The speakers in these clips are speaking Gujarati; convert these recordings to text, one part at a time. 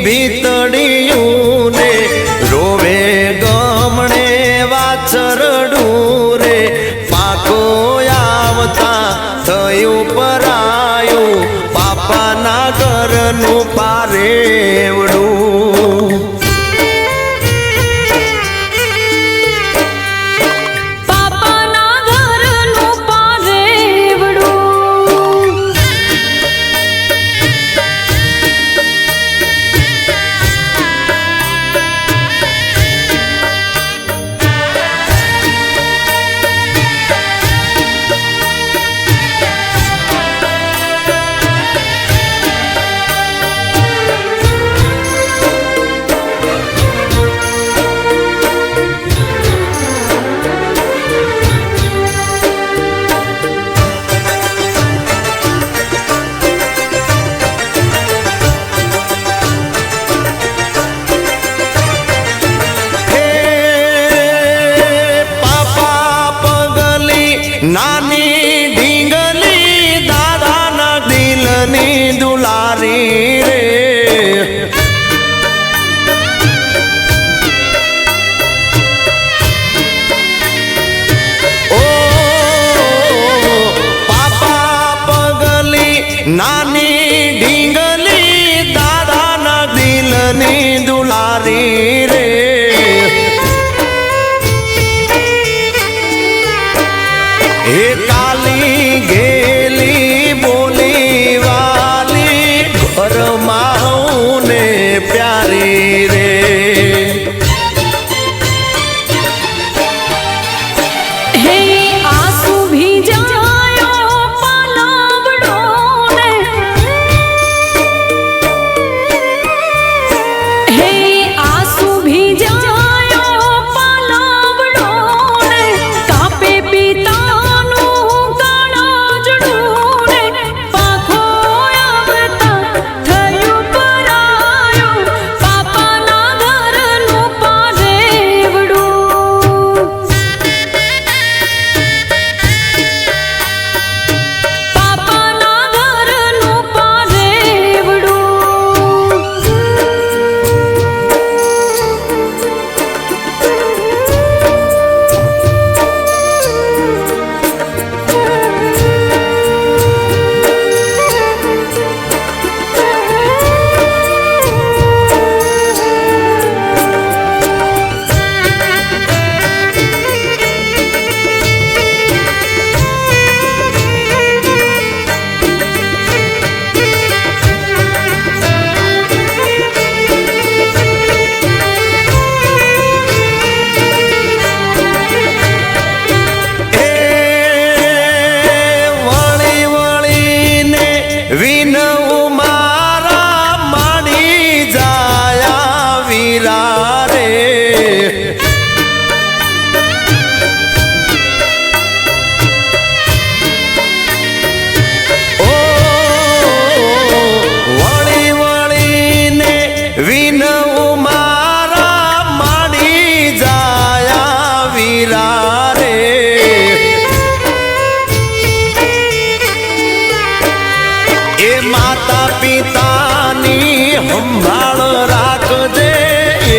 ભીતડિયું ને રોવે ગમણે વાછરડું રે પાકો આવતા થયું પરાયું પાપાના ઘરનું પારેવડું નાની ઢીંગલી દાદાના દિલની દુલારી રે ઓ પાપા પગલી નાની ઢીંગલી દાદાના દિલની દુલારી રે हे काली गेली बोली वाली घर माऊने प्यारी रे हे आंसू भी जायो पालावड़ो ने हे आंसू भी जायो पालावड़ो ने कापे पिता વિનવું મારા માડી જાયા વીરા રે ઓ વળી વળીને વિનવું મારા માડી જાયા વીરા રે એ માતા પિતાની સંભાળ રાખજે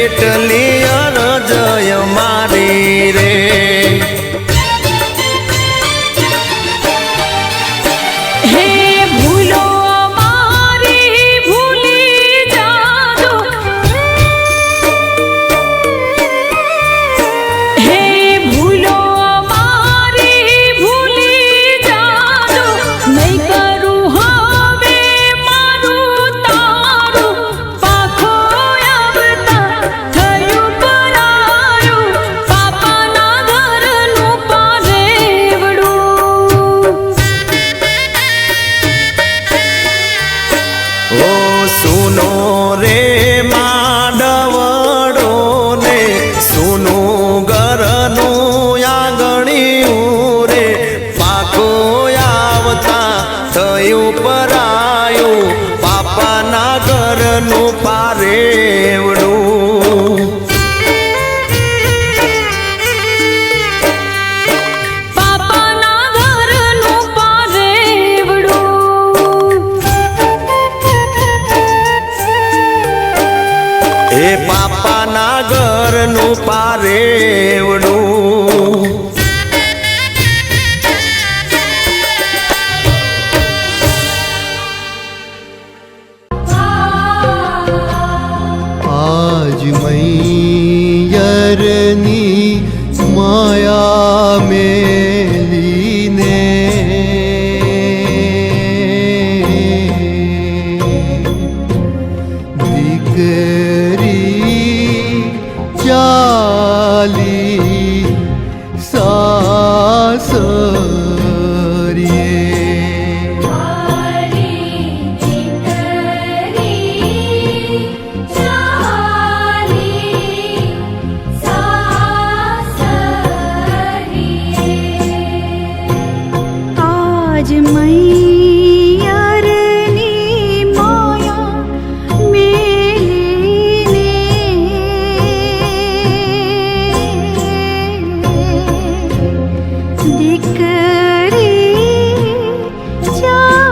એટલી અરજય મારી રે हे भूलो हमारी भूली जादो हे भूलो हमारी भूली जादो नहीं करूँ સુનો રે માંડવડો ને સુનું ઘરનું આંગણિયું રે પાકો આવતા થયું પરાયું પાપાના ઘરનું પારેવડું એ પાપાના ઘરનું પારેવડું આજ મૈયરની માયા મેલીને દીકરી ચાલી સાસરીએ આજ મૈયરની માયા મેલીને દીકરી ચાલી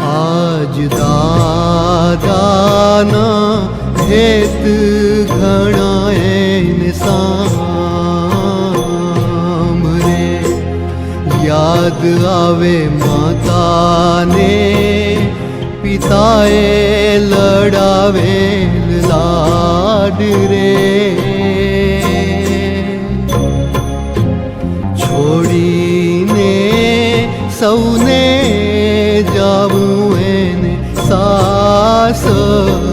આજ દાદાના હેત ઘણા એને સાંભળે યાદ આવે માતાને પિતાએ લડાવેલ લાડ રે છોડીને સૌને જાવું એને સાસરે